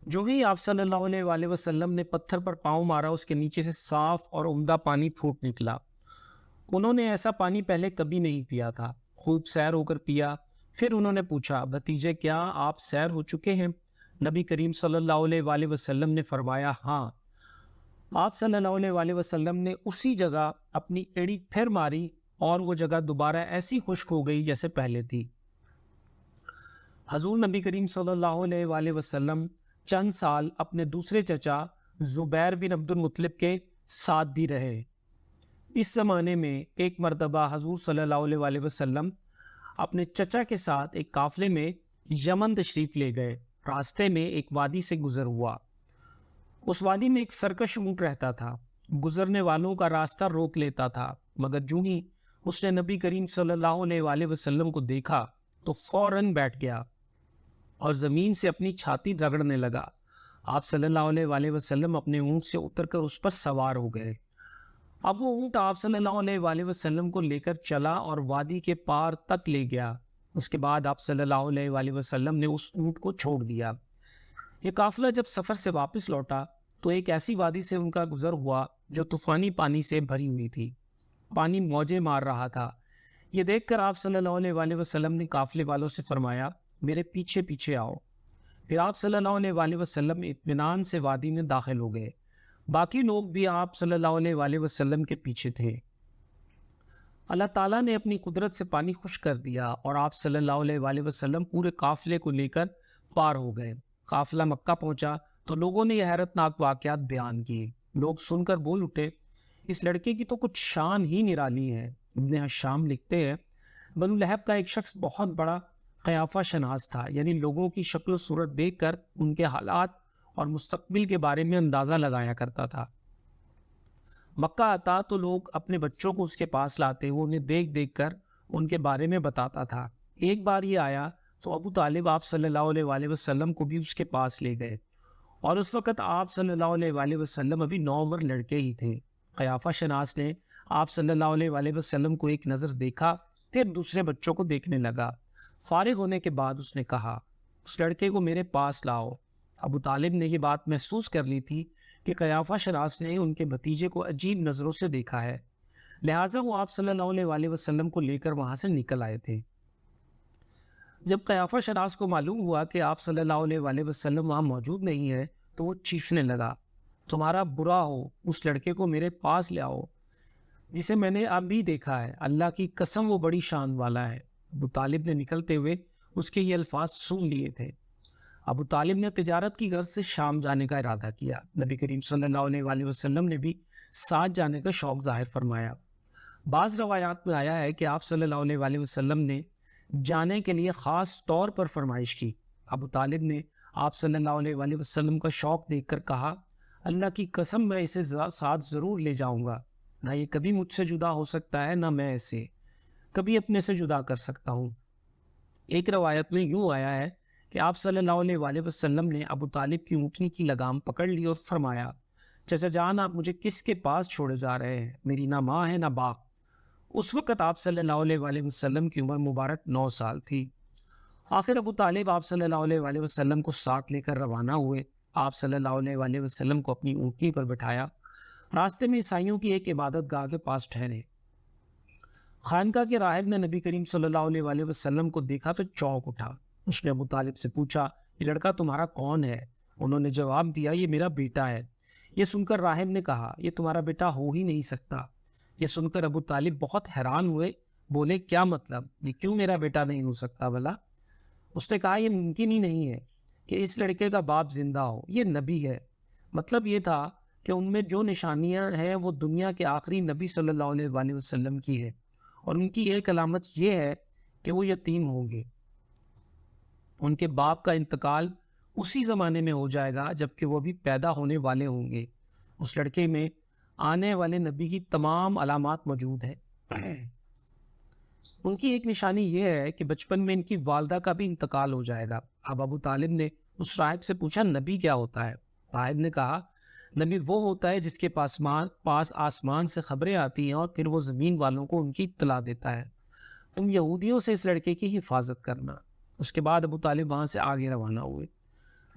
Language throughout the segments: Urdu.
جو ہی آپ صلی اللہ علیہ وآلہ وسلم نے پتھر پر پاؤں مارا، اس کے نیچے سے صاف اور عمدہ پانی پھوٹ نکلا۔ انہوں نے ایسا پانی پہلے کبھی نہیں پیا تھا۔ خوب سیر ہو کر پیا۔ پھر انہوں نے پوچھا، بھتیجے کیا آپ سیر ہو چکے ہیں؟ نبی کریم صلی اللہ علیہ وآلہ وسلم نے فرمایا، ہاں۔ آپ صلی اللہ علیہ وآلہ وسلم نے اسی جگہ اپنی ایڑی پھر ماری اور وہ جگہ دوبارہ ایسی خشک ہو گئی جیسے پہلے تھی۔ حضور نبی کریم صلی اللہ علیہ وآلہ وسلم چند سال اپنے دوسرے چچا زبیر بن عبد المطلب کے ساتھ بھی رہے۔ اس زمانے میں ایک مرتبہ حضور صلی اللہ علیہ وآلہ وسلم اپنے چچا کے ساتھ ایک قافلے میں یمن تشریف لے گئے۔ راستے میں ایک وادی سے گزر ہوا۔ اس وادی میں ایک سرکش اونٹ رہتا تھا۔ گزرنے والوں کا راستہ روک لیتا تھا، مگر جو ہی اس نے نبی کریم صلی اللہ علیہ وآلہ وسلم کو دیکھا تو فوراً بیٹھ گیا اور زمین سے اپنی چھاتی رگڑنے لگا۔ آپ صلی اللہ علیہ وآلہ وسلم اپنے اونٹ سے اتر کر اس پر سوار ہو گئے۔ اب وہ اونٹ آپ صلی اللہ علیہ وآلہ وسلم کو لے کر چلا اور وادی کے پار تک لے گیا۔ اس کے بعد آپ صلی اللہ علیہ وآلہ وسلم نے اس اونٹ کو چھوڑ دیا۔ یہ قافلہ جب سفر سے واپس لوٹا تو ایک ایسی وادی سے ان کا گزر ہوا جو طوفانی پانی سے بھری ہوئی تھی۔ پانی موجیں مار رہا تھا۔ یہ دیکھ کر آپ صلی اللہ علیہ وآلہ وسلم نے قافلے والوں سے فرمایا، میرے پیچھے پیچھے آؤ۔ پھر آپ صلی اللہ علیہ وآلہ وسلم اطمینان سے وادی میں داخل ہو گئے۔ باقی لوگ بھی آپ صلی اللہ علیہ وآلہ وسلم کے پیچھے تھے۔ اللہ تعالیٰ نے اپنی قدرت سے پانی خشک کر دیا اور آپ صلی اللہ علیہ وآلہ وسلم پورے قافلے کو لے کر پار ہو گئے۔ قافلہ مکہ پہنچا تو لوگوں نے یہ حیرت ناک واقعات بیان کیے۔ لوگ سن کر بول اٹھے، اس لڑکے کی تو کچھ شان ہی نرالی ہے۔ ابن حشام لکھتے ہیں، بنو لہب کا ایک شخص بہت بڑا قیافہ شناس تھا، یعنی لوگوں کی شکل و صورت دیکھ کر ان کے حالات اور مستقبل کے بارے میں اندازہ لگایا کرتا تھا۔ مکہ آتا تو لوگ اپنے بچوں کو اس کے پاس لاتے، وہ انہیں دیکھ دیکھ کر ان کے بارے میں بتاتا تھا۔ ایک بار یہ آیا تو ابو طالب آپ صلی اللہ علیہ وآلہ وسلم کو بھی اس کے پاس لے گئے، اور اس وقت آپ صلی اللہ علیہ وآلہ وسلم ابھی نوعمر لڑکے ہی تھے۔ قیافہ شناس نے آپ صلی اللہ علیہ وآلہ وسلم کو ایک نظر دیکھا، پھر دوسرے بچوں کو دیکھنے لگا۔ فارغ ہونے کے بعد اس نے کہا، اس لڑکے کو میرے پاس لاؤ۔ ابو طالب نے یہ بات محسوس کر لی تھی کہ قیافہ شناس نے ان کے بھتیجے کو عجیب نظروں سے دیکھا ہے، لہٰذا وہ آپ صلی اللہ علیہ وآلہ وسلم کو لے کر وہاں سے نکل آئے تھے۔ جب قیافہ شناس کو معلوم ہوا کہ آپ صلی اللہ علیہ وآلہ وسلم وہاں موجود نہیں ہے تو وہ چیخنے لگا، تمہارا برا ہو، اس لڑکے کو میرے پاس لے آؤ جسے میں نے اب بھی دیکھا ہے، اللہ کی قسم وہ بڑی شان والا ہے۔ ابو طالب نے نکلتے ہوئے اس کے یہ الفاظ سن لیے تھے۔ ابو طالب نے تجارت کی غرض سے شام جانے کا ارادہ کیا۔ نبی کریم صلی اللہ علیہ وآلہ وسلم نے بھی ساتھ جانے کا شوق ظاہر فرمایا۔ بعض روایات میں آیا ہے کہ آپ صلی اللہ علیہ وآلہ وسلم نے جانے کے لیے خاص طور پر فرمائش کی۔ ابو طالب نے آپ صلی اللہ علیہ وآلہ وسلم کا شوق دیکھ کر کہا، اللہ کی قسم میں اسے ساتھ ضرور لے جاؤں گا، نہ یہ کبھی مجھ سے جدا ہو سکتا ہے، نہ میں اسے کبھی اپنے سے جدا کر سکتا ہوں۔ ایک روایت میں یوں آیا ہے کہ آپ صلی اللہ علیہ وآلہ وسلم نے ابو طالب کی اونٹنی کی لگام پکڑ لی اور فرمایا، چچا جان آپ مجھے کس کے پاس چھوڑے جا رہے ہیں؟ میری نہ ماں ہے نہ باپ۔ اس وقت آپ صلی اللہ علیہ وآلہ وسلم کی عمر مبارک 9 سال تھی۔ آخر ابو طالب آپ صلی اللہ علیہ وآلہ وسلم کو ساتھ لے کر روانہ ہوئے۔ آپ صلی اللہ علیہ وآلہ وسلم کو اپنی اونٹنی پر بٹھایا۔ راستے میں عیسائیوں کی ایک عبادت گاہ کے پاس ٹھہرے۔ خانقاہ کے راہب نے نبی کریم صلی اللہ علیہ وآلہ وسلم کو دیکھا تو چونک اٹھا۔ اس نے ابو طالب سے پوچھا، یہ لڑکا تمہارا کون ہے؟ انہوں نے جواب دیا، یہ میرا بیٹا ہے۔ یہ سن کر راہب نے کہا، یہ تمہارا بیٹا ہو ہی نہیں سکتا۔ یہ سن کر ابو طالب بہت حیران ہوئے، بولے کیا مطلب؟ یہ کیوں میرا بیٹا نہیں ہو سکتا بھلا؟ اس نے کہا، یہ ممکن ہی نہیں ہے کہ اس لڑکے کا باپ زندہ ہو، یہ نبی ہے۔ مطلب یہ تھا کہ ان میں جو نشانیاں ہیں وہ دنیا کے آخری نبی صلی اللہ علیہ وآلہ وسلم کی ہے، اور ان کی ایک علامت یہ ہے کہ وہ یتیم ہوں گے۔ ان کے باپ کا انتقال اسی زمانے میں ہو جائے گا جبکہ وہ بھی پیدا ہونے والے ہوں گے۔ اس لڑکے میں آنے والے نبی کی تمام علامات موجود ہیں۔ ان کی ایک نشانی یہ ہے کہ بچپن میں ان کی والدہ کا بھی انتقال ہو جائے گا۔ اب ابو طالب نے اس راہب سے پوچھا، نبی کیا ہوتا ہے؟ راہب نے کہا، نبی وہ ہوتا ہے جس کے پاس آسمان سے خبریں آتی ہیں اور پھر وہ زمین والوں کو ان کی اطلاع دیتا ہے۔ تم یہودیوں سے اس لڑکے کی حفاظت کرنا۔ اس کے بعد ابو طالب وہاں سے آگے روانہ ہوئے۔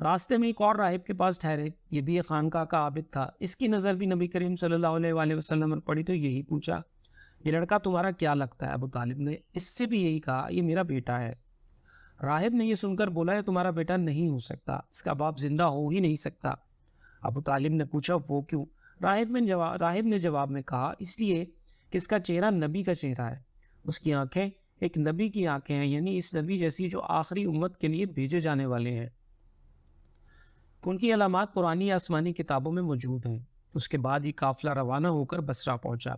راستے میں ایک اور راہب کے پاس ٹھہرے، یہ بھی ایک خانقاہ کا عابد تھا۔ اس کی نظر بھی نبی کریم صلی اللہ علیہ وآلہ وسلم پر پڑی تو یہی پوچھا، یہ لڑکا تمہارا کیا لگتا ہے؟ ابو طالب نے اس سے بھی یہی کہا، یہ میرا بیٹا ہے۔ راہب نے یہ سن کر بولا، یہ تمہارا بیٹا نہیں ہو سکتا، اس کا باپ زندہ ہو ہی نہیں سکتا۔ ابو طالب نے پوچھا، وہ کیوں؟ راہب نے جواب میں کہا، اس لیے کہ اس کا چہرہ نبی کا چہرہ ہے، اس کی آنکھیں ایک نبی کی آنکھیں ہیں، یعنی اس نبی جیسی جو آخری امت کے لیے بھیجے جانے والے ہیں۔ ان کی علامات پرانی آسمانی کتابوں میں موجود ہیں۔ اس کے بعد یہ قافلہ روانہ ہو کر بصرہ پہنچا۔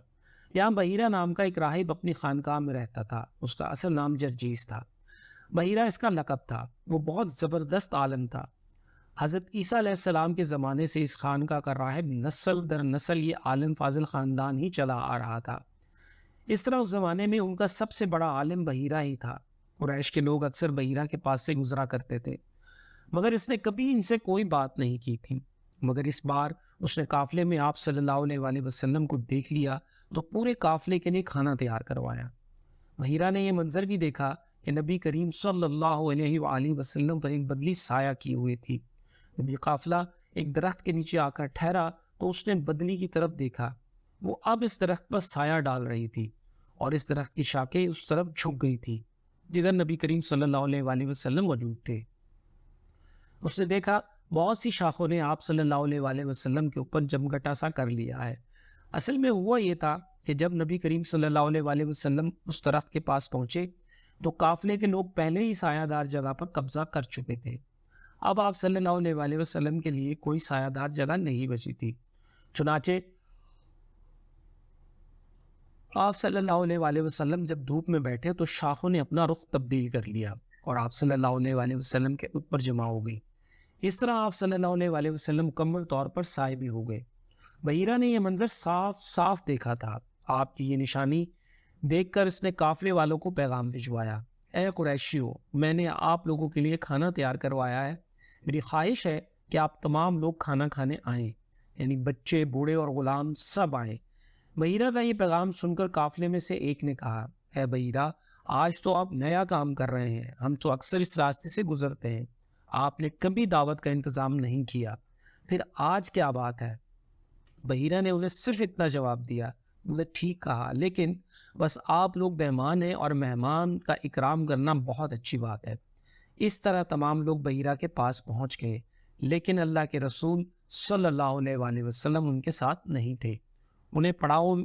یہاں بحیرہ نام کا ایک راہب اپنی خانقاہ میں رہتا تھا، اس کا اصل نام جرجیس تھا، بحیرہ اس کا لقب تھا۔ وہ بہت زبردست عالم تھا۔ حضرت عیسیٰ علیہ السلام کے زمانے سے اس خانقاہ کا راہب نسل در نسل یہ عالم فاضل خاندان ہی چلا آ رہا تھا۔ اس طرح اس زمانے میں ان کا سب سے بڑا عالم بحیرہ ہی تھا۔ قریش کے لوگ اکثر بحیرہ کے پاس سے گزرا کرتے تھے، مگر اس نے کبھی ان سے کوئی بات نہیں کی تھی۔ مگر اس بار اس نے قافلے میں آپ صلی اللہ علیہ وآلہ وسلم کو دیکھ لیا تو پورے قافلے کے لیے کھانا تیار کروایا۔ بحیرہ نے یہ منظر بھی دیکھا کہ نبی کریم صلی اللہ علیہ وآلہ وسلم پر ایک بدلی سایہ کی ہوئی تھی۔ جب یہ قافلہ ایک درخت کے نیچے آ کر ٹھہرا تو اس نے بدلی کی طرف دیکھا، وہ اب اس درخت پر سایہ ڈال رہی تھی اور اس درخت کی شاخیں اس طرف جھک گئی تھی جدھر نبی کریم صلی اللہ علیہ وآلہ وسلم موجود تھے۔ اس نے دیکھا بہت سی شاخوں نے آپ صلی اللہ علیہ وآلہ وسلم کے اوپر جمگٹا سا کر لیا ہے۔ اصل میں ہوا یہ تھا کہ جب نبی کریم صلی اللہ علیہ وآلہ وسلم اس درخت کے پاس پہنچے تو قافلے کے لوگ پہلے ہی سایہ دار جگہ پر قبضہ کر چکے تھے۔ اب آپ صلی اللہ علیہ وآلہ وسلم کے لیے کوئی سایہ دار جگہ نہیں بچی تھی۔ چنانچہ آپ صلی اللہ علیہ وآلہ وسلم جب دھوپ میں بیٹھے تو شاخوں نے اپنا رخ تبدیل کر لیا اور آپ صلی اللہ علیہ وآلہ وسلم کے اوپر جمع ہو گئی۔ اس طرح آپ صلی اللہ علیہ وآلہ وسلم مکمل طور پر سائے بھی ہو گئے۔ بحیرہ نے یہ منظر صاف صاف دیکھا تھا۔ آپ کی یہ نشانی دیکھ کر اس نے قافلے والوں کو پیغام بھجوایا، اے قریشیو، میں نے آپ لوگوں کے لیے کھانا تیار کروایا ہے، میری خواہش ہے کہ آپ تمام لوگ کھانا کھانے آئیں، یعنی بچے، بوڑھے اور غلام سب آئیں۔ بحیرہ کا یہ پیغام سن کر قافلے میں سے ایک نے کہا، اے بحیرہ، آج تو آپ نیا کام کر رہے ہیں، ہم تو اکثر اس راستے سے گزرتے ہیں، آپ نے کبھی دعوت کا انتظام نہیں کیا، پھر آج کیا بات ہے؟ بحیرہ نے انہیں صرف اتنا جواب دیا، انہیں ٹھیک کہا، لیکن بس آپ لوگ مہمان ہیں اور مہمان کا اکرام کرنا بہت اچھی بات ہے۔ اس طرح تمام لوگ بحیرہ کے پاس پہنچ گئے، لیکن اللہ کے رسول صلی اللہ علیہ وآلہ وسلم ان کے ساتھ نہیں تھے۔ انہیں پڑاؤ